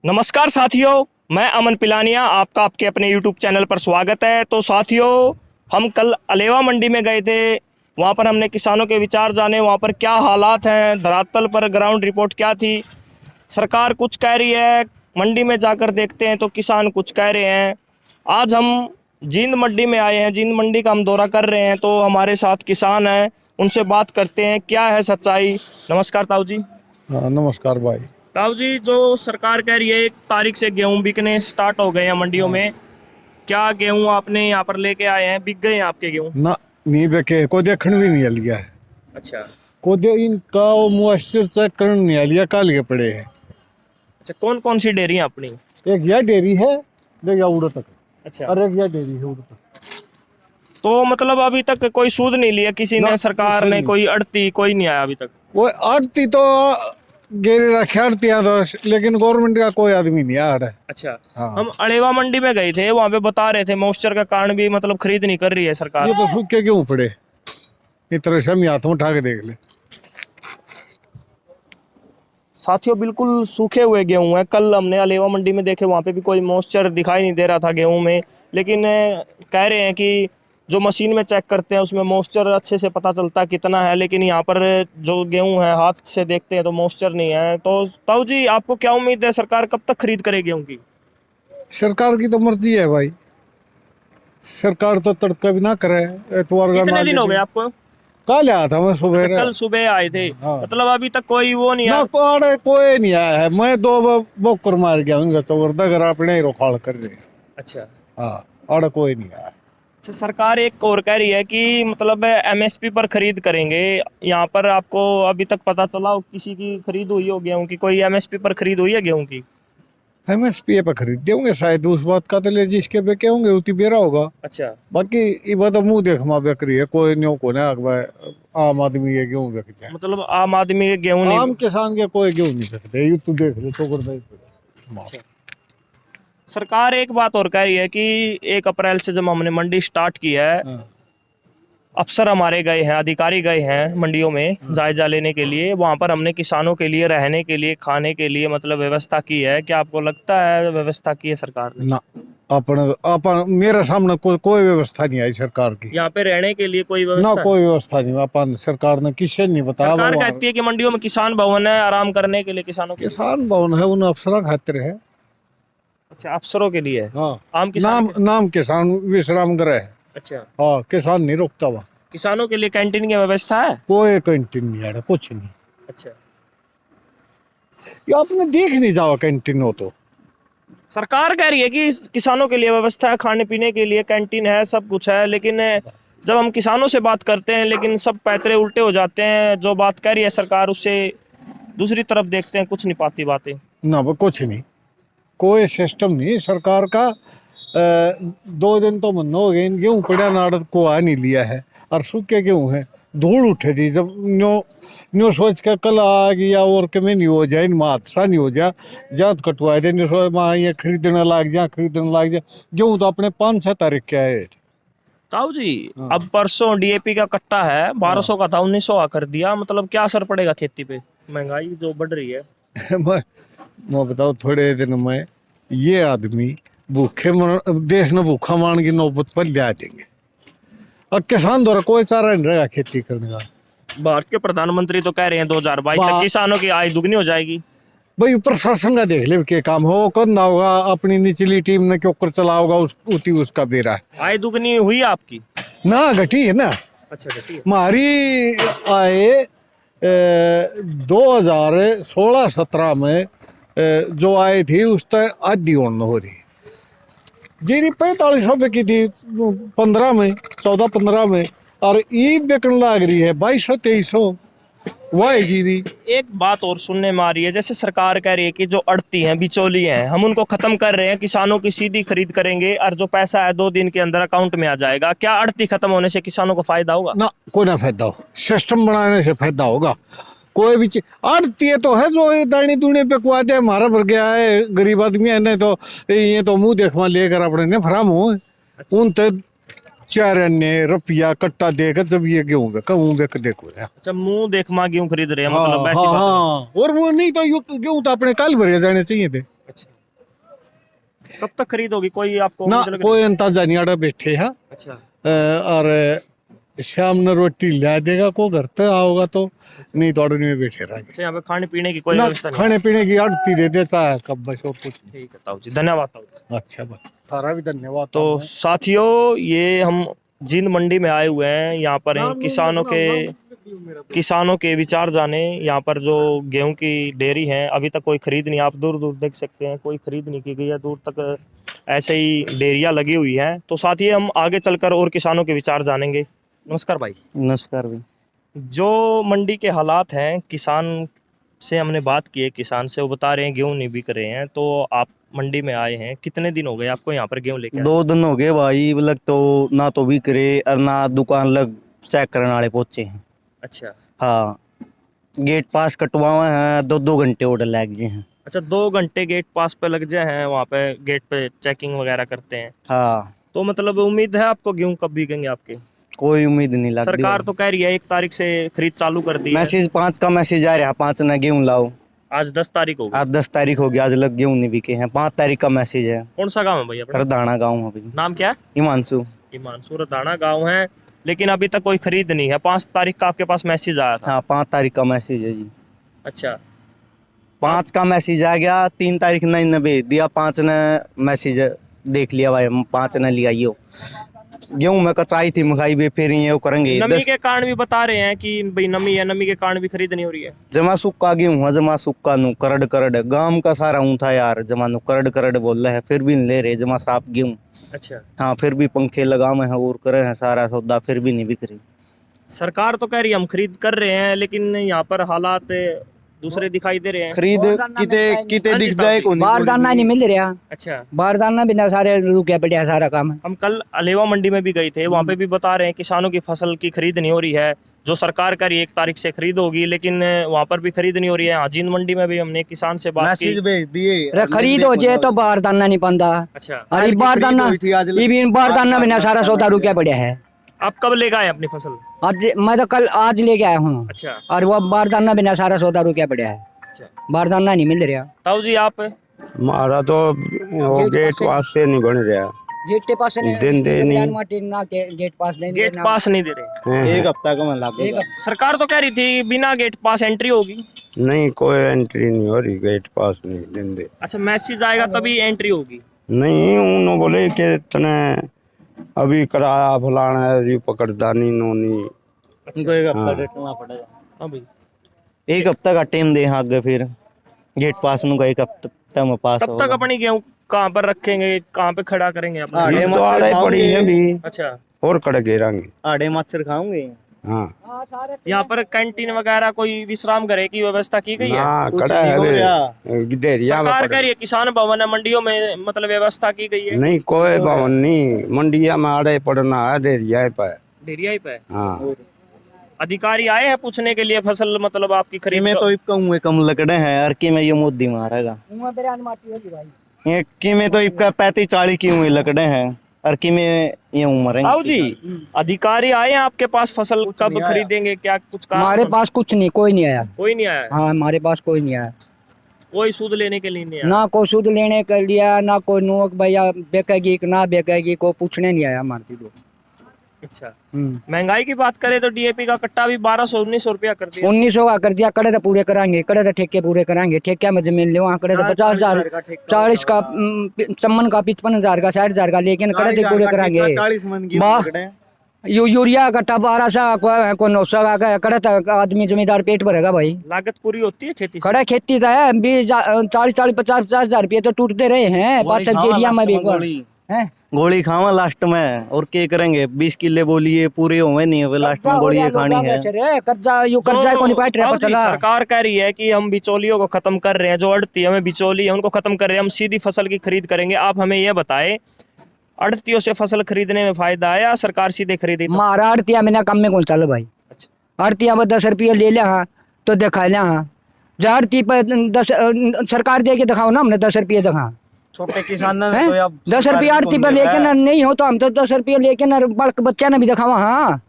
नमस्कार साथियों, मैं अमन पिलानिया आपका आपके अपने YouTube चैनल पर स्वागत है। तो साथियों, हम कल अलेवा मंडी में गए थे। वहाँ पर हमने किसानों के विचार जाने, वहाँ पर क्या हालात हैं, धरातल पर ग्राउंड रिपोर्ट क्या थी, सरकार कुछ कह रही है, मंडी में जाकर देखते हैं तो किसान कुछ कह रहे हैं। आज हम जींद मंडी में आए हैं, जींद मंडी का हम दौरा कर रहे हैं। तो हमारे साथ किसान हैं, उनसे बात करते हैं क्या है सच्चाई। नमस्कार ताऊ जी। हाँ नमस्कार भाई। ताऊ जी, जो सरकार कह रही है 1 तारीख से गेहूं बिकने स्टार्ट हो गए हैं मंडियों में, क्या गेहूं आपने यहाँ पर लेके आए हैं, बिक गए हैं आपके गेहूं? ना नहीं बेके को देखने भी नहीं लिया है। अच्छा को दे इनका वो मॉइस्चर चेक करने नहीं लिया, काल के पड़े हैं। अच्छा, कौन कौन सी डेयरी है अपनी? एक यह डेयरी है, देख उड़ तक। अच्छा, और एक यह डेयरी है उड़ तक। तो मतलब अभी तक कोई सूद नहीं लिया किसी ने, ना, सरकार ने? नहीं। कोई अड़ती कोई नहीं आया अभी तक? कोई आड़ती तो गेरी रखे आड़तियां तो, लेकिन गवर्नमेंट का कोई आदमी नहीं आड़ है। अच्छा, हाँ। हम अलेवा मंडी में गए थे, वहाँ पे बता रहे थे मॉइस्चर का कारण भी मतलब खरीद नहीं कर रही है सरकार। ये तो सूखे क्यों पड़े, इतने से हम हाथ में उठा के देख ले। साथियों, बिल्कुल सूखे हुए गेहूं हैं। कल हमने अलेवा मंडी में देखे, वहाँ पे भी कोई मॉइस्चर दिखाई नहीं दे रहा था गेहूं में, लेकिन कह रहे हैं कि जो मशीन में चेक करते हैं उसमें मॉइस्चर अच्छे से पता चलता है कितना है, लेकिन यहाँ पर जो गेहूं है हाथ से देखते हैं तो मॉइस्चर नहीं है। तो ताऊ जी, आपको क्या उम्मीद है, सरकार कब तक खरीद करे गेहूं की? सरकार की तो मर्जी है भाई, सरकार तो तड़का भी ना करे। एतवार का कितने दिन हो गए आपको? कल आया था मैं सुबह। अच्छा, कल सुबह आए थे। हाँ। मतलब अभी तक कोई वो नहीं ना आया? कोई नहीं आया है। मैं दो बोकर मार गया उनका, तो वर्दा अपने ही रोखाड़ कर रहे हैं। अच्छा हाँ, और कोई नहीं आया। अच्छा, सरकार एक और कह रही है कि मतलब एमएसपी पर खरीद करेंगे। यहाँ पर आपको अभी तक पता चला हो किसी की खरीद हुई हो गेहूं की? कोई एमएसपी पर खरीद हुई है गेहूं की? MSP पे खरीद देंगे शायद, उस बात का तो ले जिसके पे होंगे उती बेरा होगा। अच्छा, बाकी ये बात मुंह देख माँ बेक रही है, कोई न्यो को ना आम आदमी के गेहूं बेच जाए। मतलब आम आदमी के गेहूं नहीं? आम किसान के कोई गेहूं नहीं बेचते, ये तू देख ले तो अच्छा। सरकार एक बात और कह रही है कि 1 अप्रैल से जब हमने मंडी स्टार्ट की है, अफसर हमारे गए हैं, अधिकारी गए हैं मंडियों में जायजा लेने के लिए। वहाँ पर हमने किसानों के लिए रहने के लिए, खाने के लिए मतलब व्यवस्था की है। क्या आपको लगता है व्यवस्था की है सरकार ने? ना, अपन मेरे सामने कोई व्यवस्था नहीं आई सरकार की। यहाँ पे रहने के लिए कोई ना व्यवस्था? कोई व्यवस्था नहीं, अपन सरकार ने किसी नहीं बताया। सरकार कहती है कि मंडियों में किसान भवन है, आराम करने के लिए किसानों के लिए। किसान भवन है, उन अफसरों खातिर है। अच्छा, अफसरों के लिए है? हाँ, आम किसान नाम किसान विश्राम गृह है। अच्छा, हाँ, किसान नहीं रुकता वहाँ। किसानों के लिए कैंटीन की व्यवस्था है? कोई कैंटीन नहीं है, कुछ नहीं। अच्छा, ये आपने देख नहीं जाओ कैंटीन हो तो। सरकार कह रही है कि किसानों के लिए व्यवस्था है, खाने पीने के लिए कैंटीन है, सब कुछ है, लेकिन जब हम किसानों से बात करते हैं लेकिन सब पैतरे उल्टे हो जाते हैं। जो बात कह रही है सरकार उससे दूसरी तरफ देखते हैं, कुछ नहीं पाती बातें। ना वो कुछ नहीं, कोई सिस्टम नहीं सरकार का। 2 दिन तो मन हो गए, गेहूँ पड़ा नाड़द को आ नहीं लिया है, और सूखे गेहूँ है। धूल उठे थी जब न्यो सोच के कल आ गया और के में नहीं हो जाए, इनमें हादसा नहीं हो जाए, जात कटवाए थे। ये खरीदने लग जा गेहूँ तो अपने 5-6 तारीख के आए थे। ताऊ जी, अब परसों डीएपी का कट्टा है 1200 का था, 1900 कर दिया। मतलब क्या असर पड़ेगा खेती पे, महंगाई जो बढ़ रही है? मैं बताओ, थोड़े दिन में ये आदमी देश ने भूखा मान की नौबत पर ले देंगे। अब किसान द्वारा कोई चारा नहीं रहेगा खेती करने का। भारत के प्रधानमंत्री तो कह रहे हैं 2022 तक किसानों की आय दुगनी हो जाएगी। भाई प्रशासन का देख ले के काम हो करना होगा, अपनी निचली टीम ने क्यों कर चला होगा, उसका बेरा है। आय दुगनी हुई आपकी? ना घटी है ना। अच्छा, घटी है। हमारी आय 2016-17 में जो आय थी उस तक आधी होने हो रही। जीरी 45 रुपए की थी 14-15 में, और ई बिकन लग रही है 2200-2300 वाह जीरी। एक बात और सुनने में आ रही है, जैसे सरकार कह रही है कि जो अड़ती हैं, बिचौली हैं, हम उनको खत्म कर रहे हैं, किसानों की सीधी खरीद करेंगे और जो पैसा है 2 दिन के अंदर अकाउंट में आ जाएगा। क्या अड़ती खत्म होने से किसानों को फायदा होगा? ना, कोई ना फायदा हो, सिस्टम बनाने से फायदा होगा। कोई भी चीज आड़ती है तो है जो ये दानी दूनी पे कुआ दे, हमारा भर गया है गरीब आदमी है, नहीं तो ये तो मुंह देखवा लेकर अपने ने फराम हो। उन तो 4 अन्य रुपया कट्टा देकर जब ये गेहूं बेक देखो। अच्छा, मुंह देख माँ गेहूं खरीद रहे हैं, हाँ, मतलब ऐसी हाँ, बात है। हाँ, और वो नहीं तो गेहूं तो अपने कल भरे जाने चाहिए थे। अच्छा। कब तक खरीद होगी, कोई आपको ना उम्मीद लग रही कोई अंदाजा नहीं आड़ा बैठे हैं। है? अच्छा और शाम ने रोटी ला देगा को घर तक आओगा तो, नहीं तो अड़नी में बैठे रहेंगे अच्छा, यहाँ पे खाने पीने की कोई ना, व्यवस्था नहीं खाने पीने की आड़ती दे देता है कब, बस और कुछ नहीं। ठीक है ताऊ जी, धन्यवाद ताऊ जी। अच्छा भाई, सारा भी धन्यवाद। तो साथियों, ये हम जींद मंडी में आए हुए हैं, यहाँ पर हैं किसानों के विचार जाने। यहाँ पर जो गेहूं की डेयरी है, अभी तक कोई खरीद नहीं, आप दूर दूर देख सकते हैं, कोई खरीद नहीं की गई है, दूर तक ऐसे ही डेयरियां लगी हुई हैं। तो साथियों, हम आगे चलकर और किसानों के विचार जानेंगे। नमस्कार भाई। नमस्कार भाई। जो मंडी के हालात हैं, किसान से हमने बात की है, किसान से, वो बता रहे हैं गेहूं नहीं बिक रहे हैं। तो आप मंडी में आए हैं, कितने दिन हो गए आपको यहाँ पर गेहूं लेके आए? 2 दिन हो गए भाई, लग तो ना तो बिक रहे और ना दुकान लग चेक करने वाले पहुंचे हैं। अच्छा हाँ, गेट पास कटवाए हैं, 2 घंटे ऑर्डर लग गए हैं। अच्छा, 2 घंटे गेट पास पे लग जाए हैं, वहाँ पे गेट पे चेकिंग वगैरह करते हैं। हाँ, तो मतलब उम्मीद है आपको गेहूं कब बिकेंगे आपके? कोई उम्मीद नहीं लगती। सरकार तो कह रही है 1 तारीख से खरीद चालू कर दी है। मैसेज 5 का मैसेज आ रहा, 5 ना गेहूं लाओ। आज 10 तारीख हो गई। आज 10 तारीख हो गई, आज लग गेहूं नहीं बिके हैं। 5 तारीख का मैसेज है। कौन सा गांव है भैया अपना? रदाना गाँव है भाई। नाम क्या है? हिमांशु। ईमानसुर दाना गांव है, लेकिन अभी तक कोई खरीद नहीं है। 5 तारीख का आपके पास मैसेज आया था? हाँ, 5 तारीख का मैसेज है जी। अच्छा, 5 का मैसेज आ गया, 3 तारीख ने इन्हें भेज दिया, 5 ने मैसेज देख लिया भाई, 5 ने लिया यो गेहूं में कचाई थी मखाई भी, फिर ये करेंगे। नमी के कारण भी बता रहे हैं कि भाई नमी है, नमी के कारण भी खरीद नहीं हो रही है। जमा सुक्का गेहूं है, जमा सुक्का नु करड़ करड़ गांव का सारा ऊँ था यार, जमा नु करड़ करड़ बोल रहे हैं, फिर भी नहीं ले रहे जमा साफ गेहूं। अच्छा, हाँ, फिर भी पंखे लगाए हैं और करे हैं सारा सौदा, फिर भी नहीं बिक रही। सरकार तो कह रही है हम खरीद कर रहे हैं, लेकिन यहाँ पर हालात दूसरे दिखाई दे रहे हैं। खरीद किते किते दिख जाए को बारदाना नहीं मिल रहा। अच्छा, बारदाना बिना सारे रुके पड़े सारा काम। हम कल अलेवा मंडी में भी गए थे, वहाँ पे भी बता रहे हैं किसानों की फसल की खरीद नहीं हो रही है। जो सरकार कह रही है 1 तारीख से खरीद होगी, लेकिन वहाँ पर भी खरीद नहीं हो रही है। जींद मंडी में भी हमने किसान से बात की। मैसेज भेज दिए, खरीद हो जाए तो बारदाना नहीं पाता। अच्छा, अरे बारदाना बारदाना बिना सारा सौदा रुके पड़े है। आप कब लेकर आए अपनी फसल? आज मैं तो कल आज लेके आया हूँ, अच्छा और वो बारदाना बिना सारा सौदा रुके पड़े है। अच्छा, बारदाना नहीं मिल रहा। ताऊ जी आप? हमारा तो वो गेट पास से नहीं बन रहा। गेट के पास दिन दे नहीं। गेट पास नहीं गेट पास नहीं दे रहे। एक हफ्ता का मैं लागू। सरकार तो कह रही थी बिना गेट पास एंट्री होगी। नहीं, कोई एंट्री नहीं हो रही, गेट पास नहीं दिन दे। अच्छा, मैसेज आएगा तभी एंट्री होगी? नहीं, उन्होंने बोले कि तने अभी कराया फलाना है, ये पकड़दानी नोनी। उनको एक हफ्ता हाँ। देखना पड़ेगा। हाँ भाई, एक हफ्ता का टाइम दे आगे, फिर गेट पास नु का एक हफ्ता में पास तब तक अपनी गेहूं कहाँ पर रखेंगे, कहाँ पे खड़ा करेंगे अपना? आड़े ये तो मच्छर आ रही पड़ी है भी, अच्छा, और कड़े घेरांगे। आड़े मच्छर खाओगे। हाँ यहाँ पर कैंटीन वगैरह कोई विश्राम गृह की व्यवस्था की गई है? ना, कुछ कड़ा नहीं हो रहा। है गिदेरिया में सरकार पड़े। कह रही है किसान भवन है, मंडियों में मतलब व्यवस्था की गई है। नहीं, कोई भवन नहीं, मंडिया में आड़े पड़ना है, देरिया पे। डेरिया ही पे है। हाँ, अधिकारी आए हैं पूछने के लिए फसल मतलब आपकी खरीद में तो इबका हुए कम लकड़े हैं, और की में ये मोदी मारेगा। ये की में तो इबका 35-40 की हुए लकड़े हैं, और की में ये उम्र आओ जी, अधिकारी आए हैं आपके पास, फसल कब नहीं आया। खरीदेंगे, क्या कुछ कहा? हमारे पास कुछ नहीं, कोई नहीं आया। कोई नहीं आया है? हाँ, हमारे पास कोई नहीं आया। कोई सूद लेने के लिए नहीं आया? ना कोई सूद लेने के लिया, ना कोई नोक भैया बेचेगी कि ना बेचेगी, कोई पूछने नहीं आया हमारे तो। अच्छा, महंगाई की बात करें तो डीएपी का कट्टा भी 1200-1900 रुपया कर दिया। 1900 का कर दिया। कड़े तो पूरे कराएंगे, कड़े तो ठेके पूरे कराएंगे। ठेके में जमीन ले वहाँ कड़े तो 50,000, 40 का चमन का 55,000 का 60,000 का, लेकिन कड़े तो पूरे कराएंगे। 40 मन की वाह। लकड़े। यूरिया कट्टा 1200 को 900 का कड़े तो आदमी जमींदार पेट भरेगा भाई। लागत पूरी होती है खेती से? कड़े खेती तो है 40-40, 50,000 रुपये तो टूटते रहे हैं। पाँच एरिया में भी हैं। गोली खावा लास्ट में, और क्या करेंगे? 20 किले बोलिए पूरे हुए नहीं हुए, लास्ट में गोली खानी है। कर्जा यू कर्जा को नहीं पाट रहा ताऊ जी, चला। सरकार कह रही है कि हम बिचौलियों को खत्म कर रहे हैं, जो अड़ती हमें बिचौली है उनको खत्म कर रहे हैं, हम सीधी फसल की खरीद करेंगे। आप हमें ये बताएं, अड़तियों से फसल खरीदने में फायदा है या सरकार सीधे खरीदे? मारा आड़तिया मैंने कम में कौन चलो भाई। आड़तिया में 10 रुपये ले लिया हाँ तो दिखा लिया हाँ। जो आड़ती पर 10 सरकार दे के दिखाओ ना, हमने 10 रुपये दिखा। छोटे किसान हैं? 10 रुपये आड़ती पर लेके ना नहीं हो तो हम तो 10 रुपये लेके ना बल्क बच्चा ने भी दिखावा। हाँ,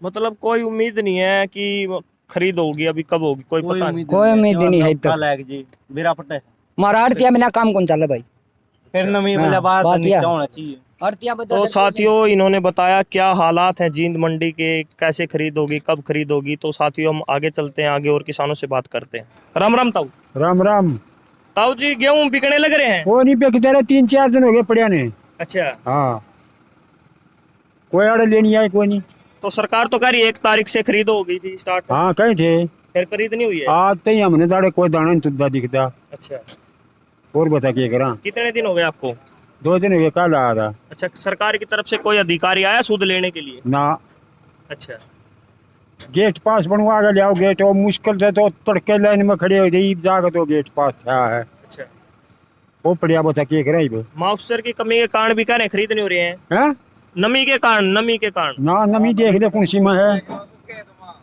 मतलब कोई उम्मीद नहीं है कि खरीद होगी, अभी कब होगी कोई पता नहीं। कोई उम्मीद नहीं है। मारा आड़तिया मैंने काम कौन चलो भाई। फिर नमी हाँ, वाला बात बात नीचे यह है। होना चाहिए। आड़तियां बदल तो साथियों इन्होंने बताया क्या हालात हैं जींद मंडी के, कैसे खरीद होगी, कब खरीद होगी। तो साथियों हम आगे चलते हैं, आगे और किसानों से बात करते हैं। राम राम ताऊ। राम राम। ताऊ जी गेहूं बिकने लग रहे हैं? वो नहीं बेचते रहे, 3-4 दिन हो गए पड़िया ने। अच्छा, हाँ, कोई आड़े लेनी आए कोई नहीं। तो सरकार तो कह रही है 1 तारीख से खरीद हो गई थी स्टार्ट, हाँ कहीं थे, फिर खरीद नहीं हुई है। आज तक हमने दाड़े कोई दाना नहीं तुझा दिखता। अच्छा, और बता क्या करा। कितने दिन हो गए आपको? 2 दिन हो गए, कल आया था अच्छा, सरकार की तरफ से कोई अधिकारी आया सूद लेने के लिए? ना। अच्छा, गेट पास बनवा के लियाओ गेट, और मुश्किल से तो तड़के लाइन में खड़े हो जाइए जाकर तो गेट पास था है। अच्छा। वो पड़िया बता क्या करा। मॉइस्चर की कमी के कारण भी कह रहे हैं खरीद नहीं हो रहे हैं। हैं नमी के कारण, नमी के कारण। ना, नमी देख ले कौन सी में है,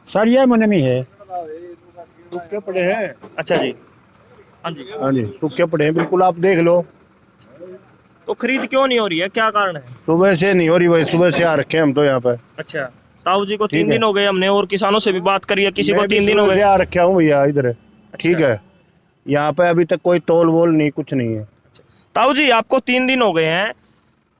सरिया में नमी है। सूखे पड़े हैं। अच्छा जी, हाँ जी। हाँ जी, सूखे पड़े हैं बिल्कुल, आप देख लो। तो खरीद क्यों नहीं हो रही है, क्या कारण है? सुबह से नहीं हो रही भाई, सुबह से आ रखे हैं हम तो यहाँ पे। अच्छा, ताऊ जी को 3 ठीक है। दिन हो गए, हमने और किसानों से भी बात करी है, किसी को मैं भी 3 दिन हो सुबह से गए। आ रखा हूँ भैया इधर। ठीक है, यहाँ पे अभी तक कोई तोल वोल नहीं, कुछ नहीं है। ताऊ जी आपको 3 दिन हो गए हैं।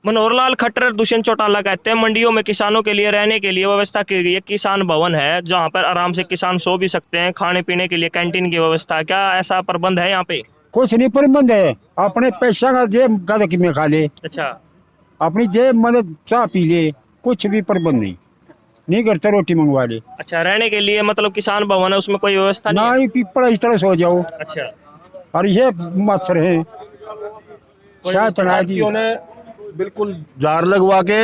मनोहर लाल खट्टर, दुष्यंत चौटाला कहते हैं मंडियों में किसानों के लिए रहने के लिए व्यवस्था की गई है। किसान भवन है जहाँ पर आराम से किसान सो भी सकते हैं, खाने पीने के लिए कैंटीन की व्यवस्था, क्या ऐसा प्रबंध है यहाँ पे? कुछ नहीं प्रबंध है, अपने पैसा का जेब गद में खा ले, अच्छा, अपनी जेब मदद चाह पी ले, कुछ भी प्रबंध नहीं करते, रोटी मंगवा ले। अच्छा, रहने के लिए मतलब किसान भवन है, उसमें कोई व्यवस्था नहीं ना है? ही पीपड़ा इस तरह सो जाओ, अच्छा, और ये मच्छर है शायद चढ़ा दी। साथियों ने बिल्कुल जार लगवा के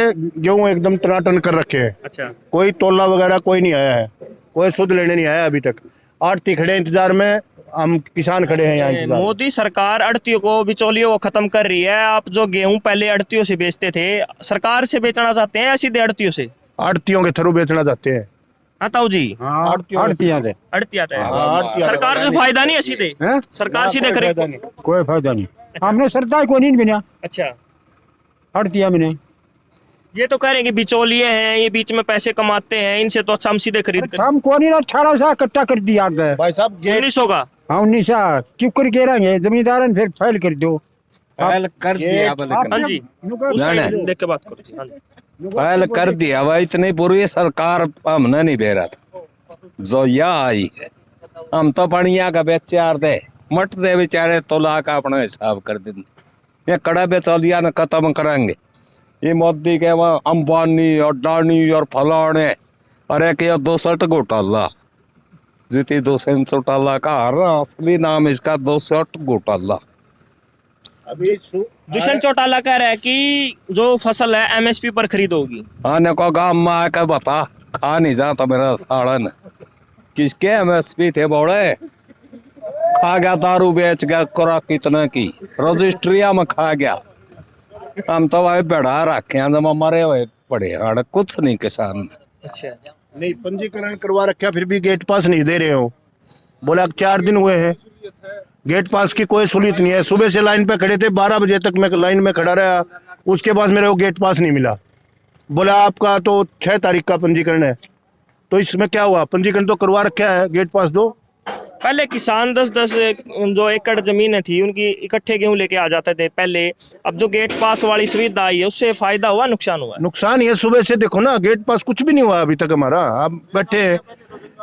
गेहूं एकदम टनाटन कर रखे हैं। अच्छा, कोई तोला वगैरह कोई नहीं आया है, कोई शुद्ध लेने नहीं आया अभी तक। आड़ती खड़े हैं इंतजार में, हम किसान खड़े हैं यहाँ इंतजार में। मोदी सरकार अड़तियों को, बिचौलियों को खत्म कर रही है। आप जो गेहूं पहले अड़तियों से बेचते थे, सरकार से बेचना चाहते हैं या सीधे अड़तियों से? आड़तियों के थ्रू बेचना चाहते हैं। हाँ ताऊ जी, हाँ, आड़तियाँ आड़तियाँ से अड़तिया है। आड़तियाँ सरकार से फायदा नहीं है सीधे, हैं? सरकार सीधे खरीद। कोई फायदा नहीं, हमने सरदार को नहीं बिना अच्छा, आड़तिया मैंने। ये तो कह रहे हैं कि बिचौलिए हैं, ये बीच में पैसे कमाते हैं, इनसे तो अच्छा हम सीधे खरीद कर। हम को नहीं 1800 इकट्ठा कर दिया आगे। भाई साहब गेट 1900 का? हाँ 1900 क्यों कर के रहेंगे, जमींदार ने फिर फाइल कर दो। फाइल कर दिया बोले आप- हाँ जी, उस ना, साइड ना। देख के बात करो जी। हाँ जी, फाइल कर दिया भाई, इतनी पूरी सरकार हमने नहीं दे रहा था जो यह आई है। हम तो बढ़िया का बेचार दे मट दे बेचारे, तोला का अपना हिसाब कर देंगे। ये कड़ा बेचौलिया न खत्म करेंगे। ये मोदी के वहाँ अंबानी और डानी और फलाने, अरे के 62 घोटाला जीती 200 घोटाला का असली नाम इसका 62 घोटाला। अभी दुष्यंत चौटाला कह रहा है कि जो फसल है एमएसपी पर खरीद होगी। आने को गाँव में आकर बता, खा नहीं जाता मेरा साड़न। किसके एमएसपी थे बोले, खा गया दारू बेच गया, खुराक कितना की रजिस्ट्रिया में खा गया। हम तो भाई बढ़ा रखे हैं, जब हमारे हुए पड़े हैं, कुछ नहीं किसान। अच्छा, नहीं पंजीकरण करवा रखा, फिर भी गेट पास नहीं दे रहे हो। बोला 4 दिन हुए हैं, गेट पास की कोई सहूलियत नहीं है। सुबह से लाइन पे खड़े थे, 12 बजे तक मैं लाइन में खड़ा रहा, उसके बाद मेरे को गेट पास नहीं मिला। बोला आपका तो 6 तारीख का पंजीकरण है। तो इसमें क्या हुआ, पंजीकरण तो करवा रखा है, गेट पास दो। पहले किसान 10-10 जो एकड़ जमीनें थी उनकी इकट्ठे गेहूं लेके आ जाते थे पहले। अब जो गेट पास वाली सुविधा आई है उससे फायदा हुआ, नुकसान हुआ? नुकसान ये सुबह से देखो ना, गेट पास कुछ भी नहीं हुआ अभी तक हमारा। आप बैठे हैं,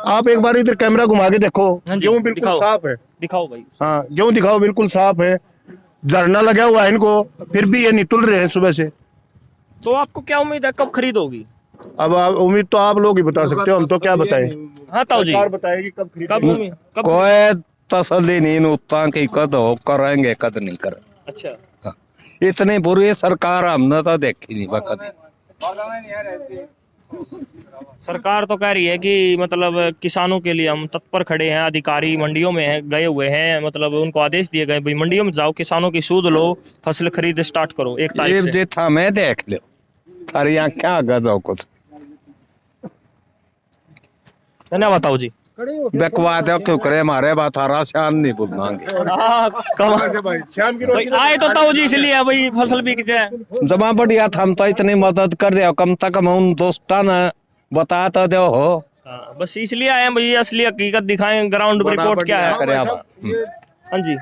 आप एक बार इधर कैमरा घुमा के देखो, हाँ जी, गेहूं बिल्कुल दिखाओ। साफ है। दिखाओ भाई। हाँ गेहूं दिखाओ, बिल्कुल साफ है, झरना लगा हुआ है इनको, फिर भी ये नहीं तुल रहे हैं सुबह से। तो आपको क्या उम्मीद है, कब खरीद होगी? अब उम्मीद तो आप लोग ही बता सकते हो, हम तो क्या बताएं। हाँ ताऊ जी, सरकार बताएगी कब खरीद। कब उम्मीद, कब? कोई तसल्ली नहीं उतना की कद हो करेंगे कद नहीं करें। अच्छा, हाँ। इतनी बुरी सरकार हमने तो देखी नहीं कभी। सरकार तो कह रही है कि मतलब किसानों के लिए हम तत्पर खड़े हैं। अधिकारी मंडियों में गए हुए हैं, मतलब उनको आदेश दिए गए भाई मंडियों में जाओ, किसानों की सूद लो, फसल खरीद स्टार्ट करो 1 तारीख से। जित हमें देख लो, थारी यहाँ क्या गजाओ कुछ धन्यवाद ताऊ जी। बेकवा दो क्यों करे, हमारे बात हरा शान नहीं बुलाएंगे। हाँ, भाई शाम की भाई आए तो ताऊ जी इसलिए भाई फसल बिक जाए। जमा बढ़िया था, हम तो इतनी मदद कर दिया, कम से कम उन दोस्ता ने बता तो दो हो। हाँ, बस इसलिए आए हैं भाई, असली हकीकत दिखाएं, ग्राउंड रिपोर्ट क्या है। करे अब। हाँ जी,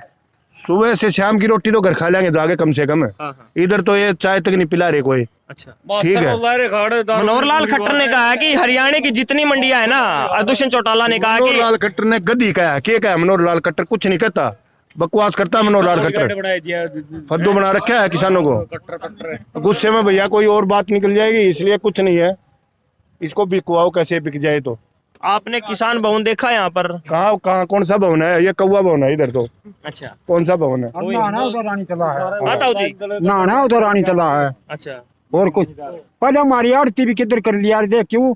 सुबह से शाम की रोटी तो घर खा लेंगे जाके कम से कम। हाँ हाँ इधर तो ये चाय तक नहीं पिला रहे कोई। अच्छा। ठीक है। मनोहर लाल खट्टर ने कहा है कि हरियाणा की जितनी मंडियां है ना, दुष्यंत चौटाला ने कहा मनोहर कि लाल खट्टर ने गद्दी कहा, क्या कहा मनोहर लाल खट्टर? कुछ नहीं कहता, बकवास करता है मनोहर लाल खट्टर। फद्दू बना रखा है किसानों को। गुस्से में भैया कोई और बात निकल जाएगी, इसलिए कुछ नहीं है। इसको बिकवाओ कैसे बिक जाए। तो आपने किसान भवन देखा यहाँ पर? कहाँ कहाँ कौन सा भवन है? ये कौवा भवन है इधर तो। अच्छा, कौन सा भवन है? नहाना उधर रानी चला है, हाँ ताऊ जी। नहाना उधर रानी चला है, अच्छा, और कुछ पहले हमारी आरती भी किधर कर लिया देख, क्यों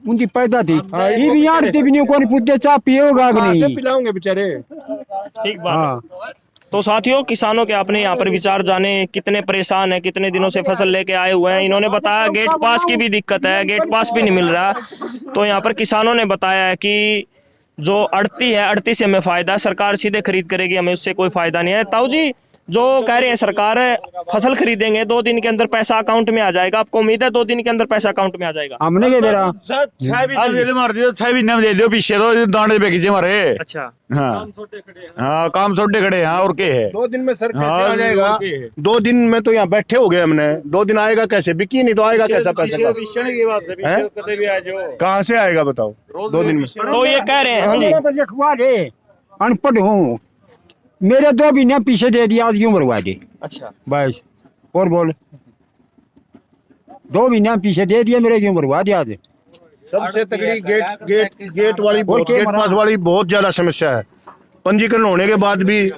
उनकी पैदा थी, ये भी आरती भी नहीं, कौन पूछते चाह पिएगा कि कहाँ से नहीं। पिलाओगे बेचारे? ठीक बात है। तो साथियों, किसानों के आपने यहाँ पर विचार जाने, कितने परेशान है, कितने दिनों से फसल लेके आए हुए हैं। इन्होंने बताया गेट पास की भी दिक्कत है, गेट पास भी नहीं मिल रहा। तो यहाँ पर किसानों ने बताया है कि जो अड़ती है, अड़ती से हमें फायदा है, सरकार सीधे खरीद करेगी, हमें उससे कोई फायदा नहीं है। ताऊ जी, जो कह रहे हैं सरकार फसल खरीदेंगे 2 दिन के अंदर पैसा अकाउंट में आ जाएगा, आपको उम्मीद है 2 दिन के अंदर पैसा अकाउंट में आ जाएगा? हमने क्या मेरा पीछे तो दाने बेचे हमारे। अच्छा, हाँ हाँ, काम छोटे खड़े हैं और क्या है। 2 दिन में सर कैसे हाँ, आ जाएगा? ओके है। 2 दिन में तो यहाँ बैठे हो गए हमने, 2 दिन आएगा कैसे? बिकी नहीं तो आएगा कैसा पैसा का? कहाँ से आएगा बताओ 2 दिन में? तो ये कह रहे हैं, हाँ जी, लिखवा दे, अनपढ़ हूँ, मेरे 2 महीने पीछे दे दिया, आज क्यों मरवा दे अच्छा, बस, और बोल 2 महीने पीछे दे दिया, मेरे क्यों मरवा दिया आज। सबसे तगड़ी गेट वाली, और क्या गेट पास वाली बहुत ज्यादा समस्या है। पंजीकरण होने के बाद भी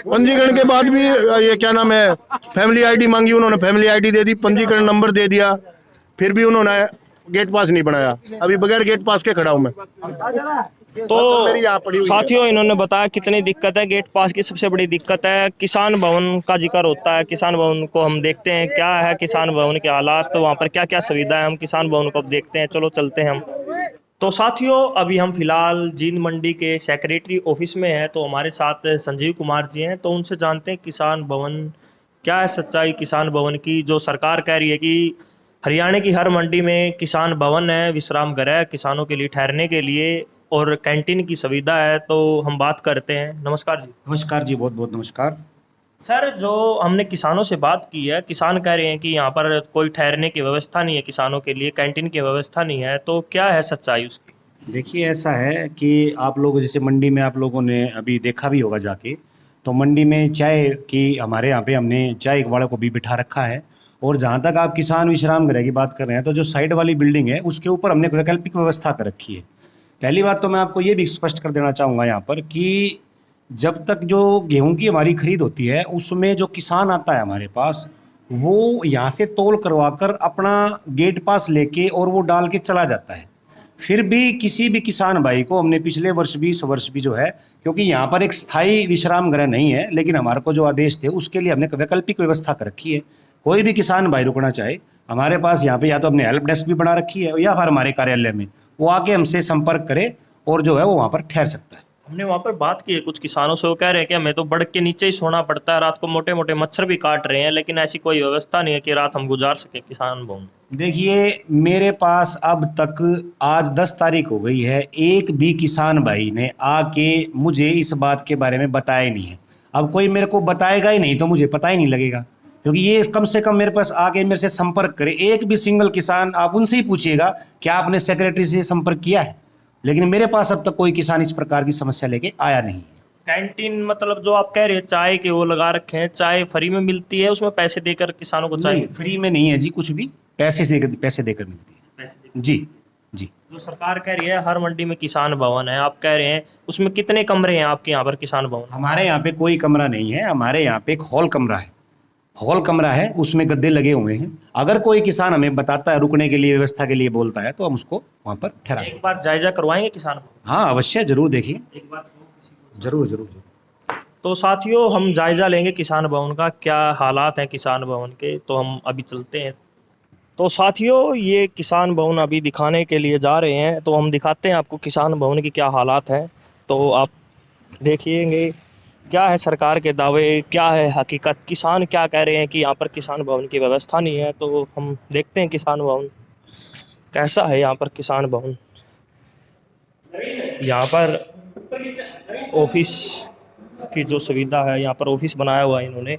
पंजीकरण के बाद भी ये क्या नाम है, फैमिली आईडी मांगी उन्होंने, फैमिली आईडी दे दी, पंजीकरण नंबर दे दिया, फिर भी उन्होंने गेट पास नहीं बनाया। अभी बगैर गेट पास के खड़ा हूं मैं। तो साथियों, इन्होंने बताया कितनी दिक्कत है। गेट पास की सबसे बड़ी दिक्कत है। किसान भवन का जिक्र होता है, किसान भवन को हम देखते हैं क्या है किसान भवन के हालात, तो वहाँ पर क्या क्या सुविधा है, हम किसान भवन को अब देखते हैं। चलो चलते हैं हम। तो साथियों, अभी हम फिलहाल जींद मंडी के सेक्रेटरी ऑफिस में हैं। तो हमारे साथ संजीव कुमार जी हैं, तो उनसे जानते हैं किसान भवन क्या है, सच्चाई किसान भवन की। जो सरकार कह रही है कि हरियाणा की हर मंडी में किसान भवन है, विश्राम गृह किसानों के लिए ठहरने के लिए, और कैंटीन की सुविधा है। तो हम बात करते हैं। नमस्कार जी। नमस्कार जी, बहुत बहुत नमस्कार सर, जो हमने किसानों से बात की है, किसान कह रहे हैं कि यहाँ पर कोई ठहरने की व्यवस्था नहीं है किसानों के लिए, कैंटीन की व्यवस्था नहीं है, तो क्या है सच्चाई उसकी? देखिए, ऐसा है कि आप लोग जैसे मंडी में आप लोगों ने अभी देखा भी होगा जाके, तो मंडी में चाय की, हमारे यहाँ पे हमने चाय वाले को भी बिठा रखा है। और जहाँ तक आप किसान विश्राम गृह की बात कर रहे हैं, तो जो साइड वाली बिल्डिंग है उसके ऊपर हमने वैकल्पिक व्यवस्था कर रखी है। पहली बात तो मैं आपको ये भी स्पष्ट कर देना चाहूँगा यहाँ पर कि जब तक जो गेहूं की हमारी खरीद होती है, उसमें जो किसान आता है हमारे पास, वो यहाँ से तौल करवाकर अपना गेट पास लेके और वो डाल के चला जाता है। फिर भी किसी भी किसान भाई को हमने पिछले वर्ष भी, इस वर्ष भी जो है, क्योंकि यहाँ पर एक स्थायी विश्राम गृह नहीं है, लेकिन हमारे को जो आदेश थे उसके लिए हमने वैकल्पिक व्यवस्था कर रखी है। कोई भी किसान भाई रुकना चाहे, हमारे पास यहाँ पे या तो हमने हेल्प डेस्क भी बना रखी है, या फिर हमारे कार्यालय में वो आके हमसे संपर्क करे और जो है वो वहाँ पर ठहर सकता है। हमने वहाँ पर बात की है कुछ किसानों से, वो कह रहे हैं कि हमें तो बड़क के नीचे ही सोना पड़ता है, रात को मोटे मोटे मच्छर भी काट रहे हैं, लेकिन ऐसी कोई व्यवस्था नहीं है कि रात हम गुजार सके किसान भवन। देखिए, मेरे पास अब तक आज 10 तारीख हो गई है, एक भी किसान भाई ने आके मुझे इस बात के बारे में बताया ही नहीं है। अब कोई मेरे को बताएगा ही नहीं तो मुझे पता ही नहीं लगेगा, क्योंकि ये कम से कम मेरे पास आके मेरे से संपर्क करे। एक भी सिंगल किसान, आप उनसे ही पूछिएगा क्या आपने सेक्रेटरी से संपर्क किया है, लेकिन मेरे पास अब तक कोई किसान इस प्रकार की समस्या लेके आया नहीं। कैंटीन मतलब जो आप कह रहे हैं चाय के वो लगा रखे हैं, चाय फ्री में मिलती है, उसमें पैसे देकर किसानों को चाय? नहीं, फ्री में नहीं है जी, कुछ भी पैसे देकर मिलती है। पैसे देकर। जी जी। जो सरकार कह रही है हर मंडी में किसान भवन है, आप कह रहे हैं उसमें कितने कमरे हैं आपके यहाँ पर किसान भवन? हमारे यहाँ पे कोई कमरा नहीं है, हमारे यहाँ पे एक हॉल कमरा है। हॉल कमरा है, उसमें गद्दे लगे हुए हैं। अगर कोई किसान हमें बताता है, रुकने के लिए, व्यवस्था के लिए बोलता है, तो हम उसको वहाँ पर ठहरा देंगे। एक बार जायजा करवाएंगे किसान भवन? हाँ अवश्य, जरूर देखिए, एक बार जरूर जरूर जरूर। तो साथियों, हम जायजा लेंगे किसान भवन का, क्या हालात हैं किसान भवन के। तो हम अभी चलते हैं। तो साथियों, ये किसान भवन अभी दिखाने के लिए जा रहे हैं, तो हम दिखाते हैं आपको किसान भवन की क्या हालात हैं। तो आप देखिएंगे क्या है सरकार के दावे, क्या है हकीकत, किसान क्या कह रहे हैं कि यहाँ पर किसान भवन की व्यवस्था नहीं है। तो हम देखते हैं किसान भवन कैसा है। यहाँ पर किसान भवन, यहाँ पर ऑफिस की जो सुविधा है, यहाँ पर ऑफिस बनाया हुआ है इन्होंने।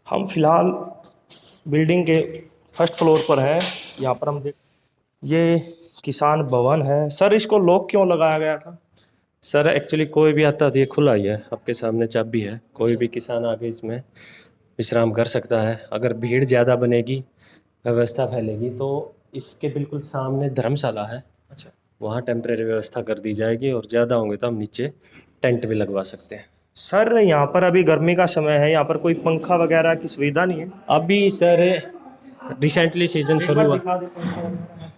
हम फिलहाल बिल्डिंग के फर्स्ट फ्लोर पर हैं। यहाँ पर हम देख, ये किसान भवन है। सर, इसको लॉक क्यों लगाया गया था? सर एक्चुअली कोई भी आता है तो ये खुला ही है, आपके सामने चाबी है, कोई भी किसान आके इसमें विश्राम कर सकता है। अगर भीड़ ज़्यादा बनेगी, व्यवस्था फैलेगी, तो इसके बिल्कुल सामने धर्मशाला है। अच्छा, वहाँ टेम्परेरी व्यवस्था कर दी जाएगी, और ज़्यादा होंगे तो हम नीचे टेंट भी लगवा सकते हैं। सर यहाँ पर अभी गर्मी का समय है, यहाँ पर कोई पंखा वगैरह की सुविधा नहीं है? अभी सर रिसेंटली सीज़न एक शुरू बार हुआ, दिखा दे पंखा वगैरह।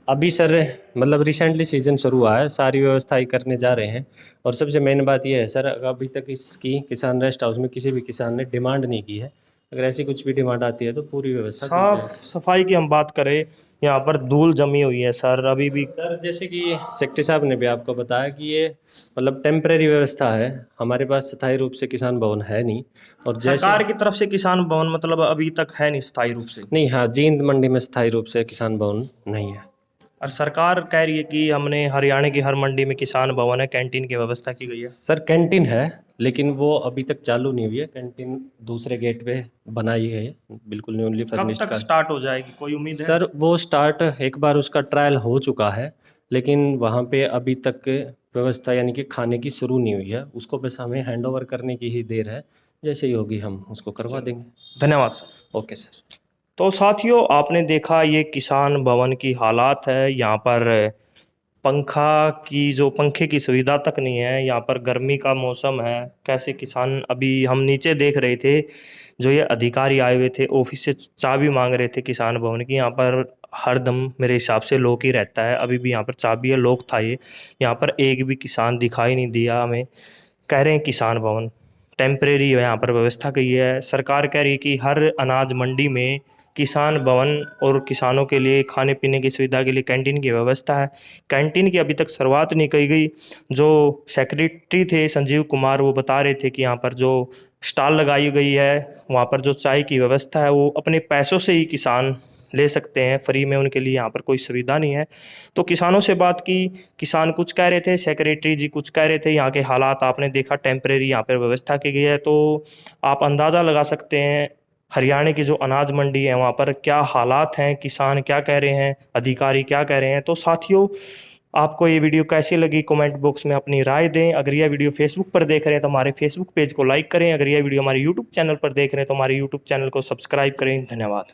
अभी सर मतलब रिसेंटली सीज़न शुरू हुआ है, सारी व्यवस्था ही करने जा रहे हैं। और सबसे मेन बात यह है सर, अभी तक इसकी किसान रेस्ट हाउस में किसी भी किसान ने डिमांड नहीं की है। अगर ऐसी कुछ भी डिमांड आती है तो पूरी व्यवस्था की साफ जाएगी। सफाई की हम बात करें, यहाँ पर धूल जमी हुई है सर अभी भी। सर जैसे कि सेक्रेटरी साहब ने भी आपको बताया कि ये मतलब टेम्परेरी व्यवस्था है, हमारे पास स्थायी रूप से किसान भवन है नहीं। और जैसे सरकार की तरफ से किसान भवन मतलब अभी तक है नहीं स्थायी रूप से? नहीं, हाँ, जींद मंडी में स्थायी रूप से किसान भवन नहीं है। और सरकार कह रही है कि हमने हरियाणा की हर मंडी में किसान भवन है, कैंटीन की व्यवस्था की गई है। सर कैंटीन है, लेकिन वो अभी तक चालू नहीं हुई है। कैंटीन दूसरे गेट पे बनाई है, बिल्कुल न्यूली कब फर्निश्ड तक स्टार्ट हो जाएगी, कोई उम्मीद है? सर वो स्टार्ट एक बार उसका ट्रायल हो चुका है, लेकिन वहाँ पे अभी तक व्यवस्था यानी कि खाने की शुरू नहीं हुई है। उसको बस हमें हैंड ओवर करने की ही देर है, जैसे ही होगी हम उसको करवा देंगे। धन्यवाद सर। Okay sir. तो साथियों, आपने देखा ये किसान भवन की हालात है। यहाँ पर पंखा की जो पंखे की सुविधा तक नहीं है, यहाँ पर गर्मी का मौसम है। कैसे किसान, अभी हम नीचे देख रहे थे, जो ये अधिकारी आए हुए थे ऑफिस से चाबी मांग रहे थे किसान भवन की। यहाँ पर हरदम मेरे हिसाब से लॉक ही रहता है, अभी भी यहाँ पर चाबी है, लॉक था ये। यहाँ पर एक भी किसान दिखाई नहीं दिया हमें। कह रहे हैं किसान भवन टेम्परेरी है, यहाँ पर व्यवस्था की है। सरकार कह रही है कि हर अनाज मंडी में किसान भवन और किसानों के लिए खाने पीने की सुविधा के लिए कैंटीन की व्यवस्था है। कैंटीन की अभी तक शुरुआत नहीं की गई। जो सेक्रेटरी थे संजीव कुमार, वो बता रहे थे कि यहाँ पर जो स्टॉल लगाई गई है, वहाँ पर जो चाय की व्यवस्था है वो अपने पैसों से ही किसान ले सकते हैं, फ्री में, उनके लिए यहाँ पर कोई सुविधा नहीं है। तो किसानों से बात की, किसान कुछ कह रहे थे, सेक्रेटरी जी कुछ कह रहे थे। यहाँ के हालात आपने देखा, टेम्परेरी यहाँ पर व्यवस्था की गई है। तो आप अंदाज़ा लगा सकते हैं हरियाणा की जो अनाज मंडी है वहाँ पर क्या हालात हैं, किसान क्या कह रहे हैं, अधिकारी क्या कह रहे हैं। तो साथियों, आपको ये वीडियो कैसी लगी कमेंट बॉक्स में अपनी राय दें। अगर यह वीडियो फेसबुक पर देख रहे हैं तो हमारे फेसबुक पेज को लाइक करें। अगर यह वीडियो हमारे यूट्यूब चैनल पर देख रहे हैं तो हमारे यूट्यूब चैनल को सब्सक्राइब करें। धन्यवाद।